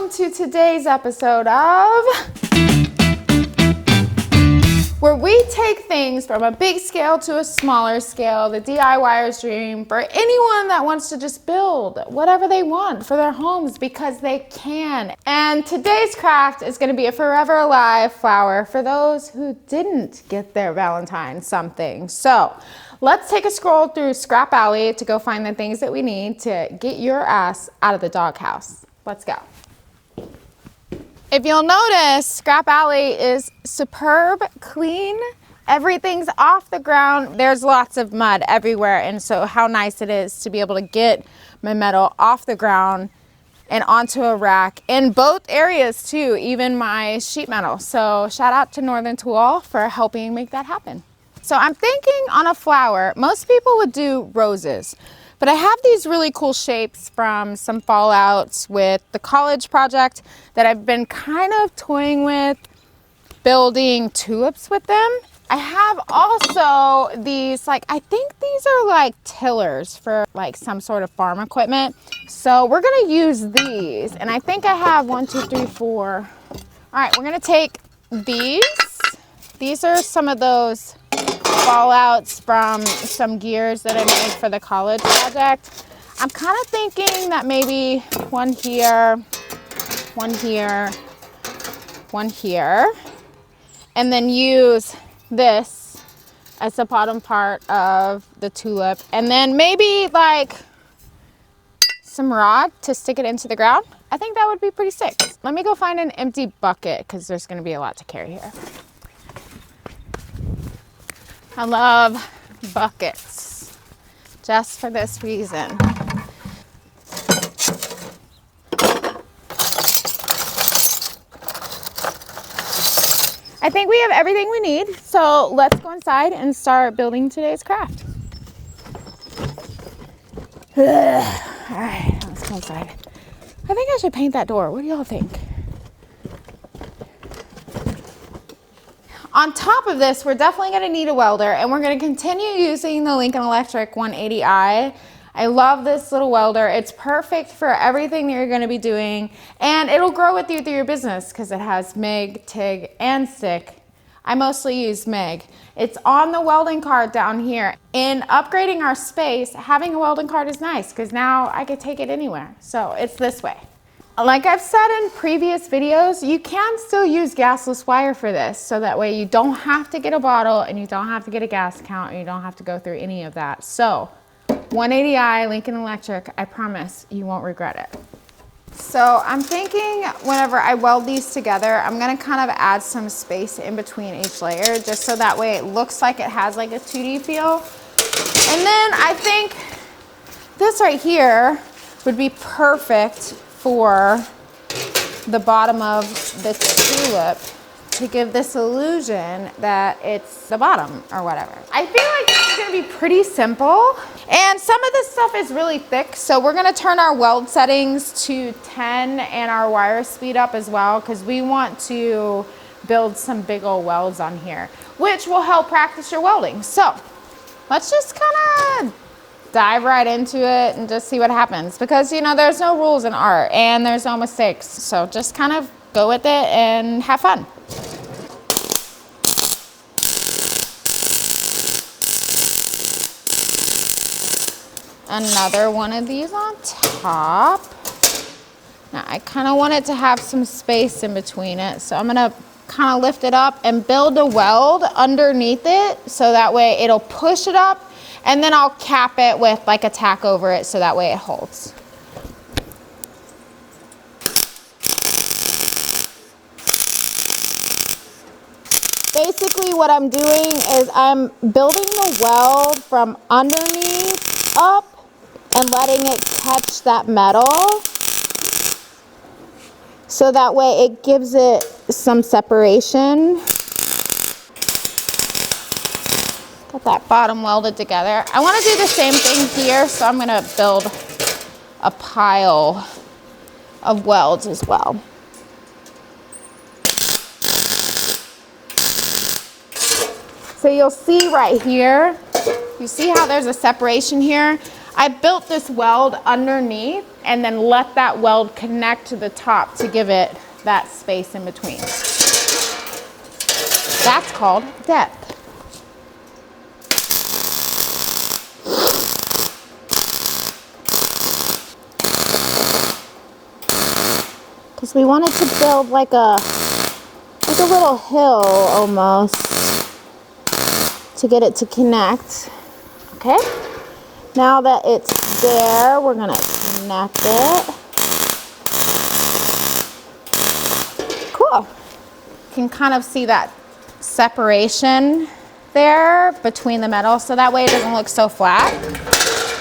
welcome to today's episode of where we take things from a big scale to a smaller scale, the DIYer's dream for anyone that wants to just build whatever they want for their homes because they can. And today's craft is going to be a forever alive flower for those who didn't get their Valentine something. So let's take a scroll through Scrap Alley to go find the things that we need to get your ass out of the doghouse. Let's go. If you'll notice, Scrap Alley is superb, clean. Everything's off the ground. There's lots of mud everywhere, and so how nice it is to be able to get my metal off the ground and onto a rack in both areas too, even my sheet metal. So shout out to Northern Tool for helping make that happen. So I'm thinking on a flower, most people would do roses, but I have these really cool shapes from some fallouts with the college project that I've been kind of toying with, building tulips with them. I have also these, I think these are like tillers for like some sort of farm equipment. So we're gonna use these, and I think I have 1, 2, 3, 4. All right, we're gonna take these. These are some of those fallouts from some gears that I made for the college project. I'm kind of thinking that maybe one here, one here, one here, and then use this as the bottom part of the tulip, and then maybe like some rod to stick it into the ground. I think that would be pretty sick. Let me go find an empty bucket because there's going to be a lot to carry here. I love buckets just for this reason. I think we have everything we need, so let's go inside and start building today's craft. All right, let's go inside. I think I should paint that door. What do y'all think? On top of this, we're definitely going to need a welder, and we're going to continue using the Lincoln Electric 180i. I love this little welder. It's perfect for everything that you're going to be doing, and it'll grow with you through your business because it has MIG, TIG, and stick. I mostly use MIG. It's on the welding card down here. In upgrading our space, having a welding card is nice because now I can take it anywhere. So it's this way. Like I've said in previous videos, you can still use gasless wire for this, so that way you don't have to get a bottle and you don't have to get a gas count and you don't have to go through any of that. So 180i Lincoln Electric, I promise you won't regret it. So I'm thinking whenever I weld these together, I'm gonna kind of add some space in between each layer just so that way it looks like it has like a 2D feel. And then I think this right here would be perfect for the bottom of the tulip to give this illusion that it's the bottom or whatever. I feel like this is gonna be pretty simple. And some of this stuff is really thick, so we're gonna turn our weld settings to 10 and our wire speed up as well, because we want to build some big old welds on here, which will help practice your welding. So let's just kind of dive right into it and just see what happens, because you know there's no rules in art and there's no mistakes, so just kind of go with it and have fun. Another one of these on top. Now I kind of want it to have some space in between it, so I'm gonna kind of lift it up and build a weld underneath it so that way it'll push it up. And then I'll cap it with like a tack over it so that way it holds. Basically what I'm doing is I'm building the weld from underneath up and letting it catch that metal. So that way it gives it some separation. Got that bottom welded together. I want to do the same thing here, so I'm going to build a pile of welds as well. So you'll see right here, you see how there's a separation here? I built this weld underneath and then let that weld connect to the top to give it that space in between. That's called depth. Because we wanted to build like a little hill almost to get it to connect. Okay, now that it's there, we're gonna connect it. Cool. You can kind of see that separation there between the metal, so that way it doesn't look so flat.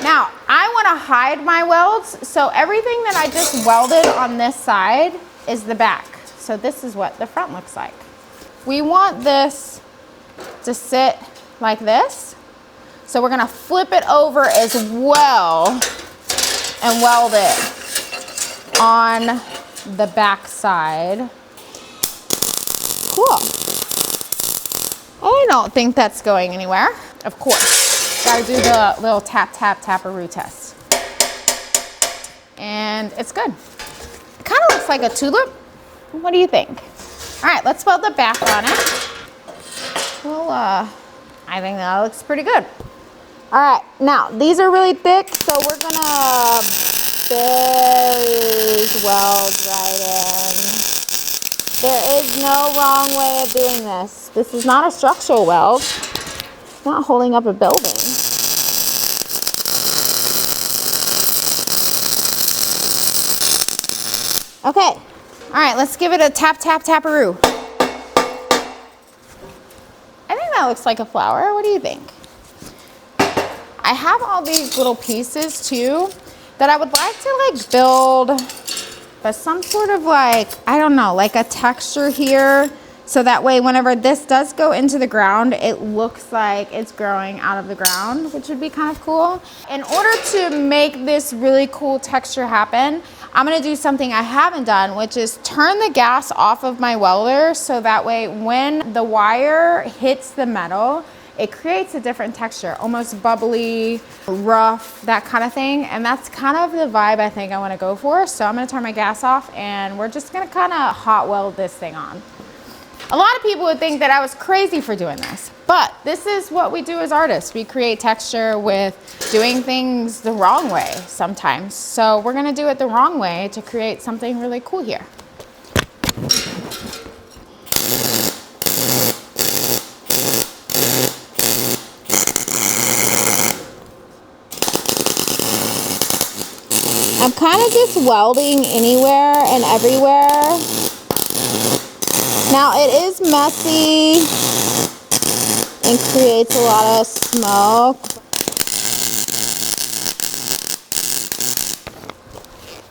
Now, I want to hide my welds, so everything that I just welded on this side is the back. So this is what the front looks like. We want this to sit like this. So we're going to flip it over as well and weld it on the back side. Cool. I don't think that's going anywhere. Of course, gotta do the little tap, tap, taparoo test. And it's good. It kind of looks like a tulip. What do you think? All right, let's weld the back on it. Well, I think that looks pretty good. All right, now these are really thick, so we're gonna bury these welds right in. There is no wrong way of doing this. This is not a structural weld. It's not holding up a building. Okay, all right, let's give it a tap, tap, taparoo. I think that looks like a flower. What do you think? I have all these little pieces too that I would like to like build some sort of like, I don't know, like a texture here. So that way, whenever this does go into the ground, it looks like it's growing out of the ground, which would be kind of cool. In order to make this really cool texture happen, I'm gonna do something I haven't done, which is turn the gas off of my welder. So that way, when the wire hits the metal, it creates a different texture, almost bubbly, rough, that kind of thing. And that's kind of the vibe I think I wanna go for. So I'm gonna turn my gas off and we're just gonna kind of hot weld this thing on. A lot of people would think that I was crazy for doing this, but this is what we do as artists. We create texture with doing things the wrong way sometimes. So we're gonna do it the wrong way to create something really cool here. I'm kind of just welding anywhere and everywhere. Now it is messy and creates a lot of smoke.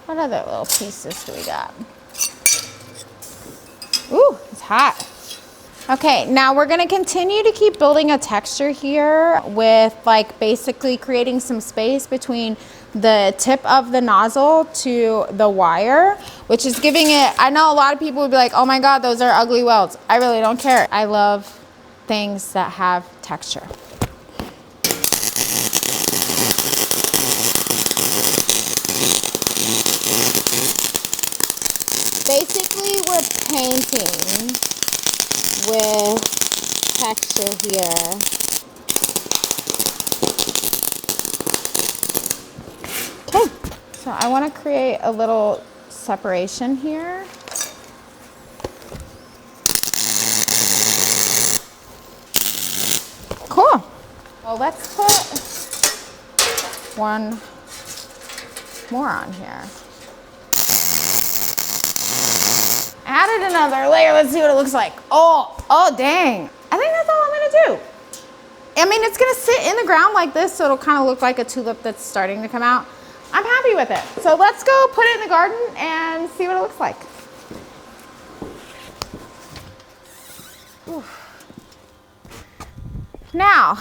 What other little pieces do we got? Ooh, it's hot. Okay, now we're gonna continue to keep building a texture here with like basically creating some space between the tip of the nozzle to the wire, which is giving it, I know a lot of people would be like, oh my God, those are ugly welds. I really don't care. I love things that have texture. Basically, we're painting with texture here. Okay, so I want to create a little separation here. Cool. Well, let's put one more on here. Added another layer. Let's see what it looks like. Oh, dang. I think that's all I'm gonna do. I mean, it's gonna sit in the ground like this, so it'll kind of look like a tulip that's starting to come out. I'm happy with it. So let's go put it in the garden and see what it looks like. Oof. Now,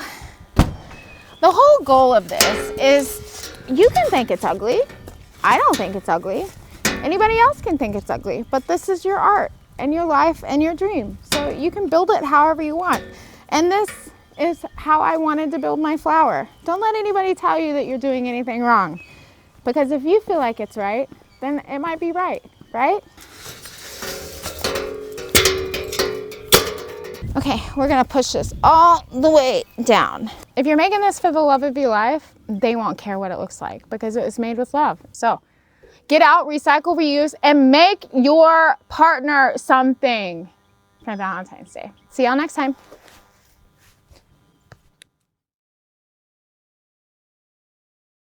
the whole goal of this is you can think it's ugly. I don't think it's ugly. Anybody else can think it's ugly, but this is your art and your life and your dream. So you can build it however you want. And this is how I wanted to build my flower. Don't let anybody tell you that you're doing anything wrong. Because if you feel like it's right, then it might be right, right? Okay, we're gonna push this all the way down. If you're making this for the love of your life, they won't care what it looks like because it was made with love. So get out, recycle, reuse, and make your partner something for Valentine's Day. See y'all next time.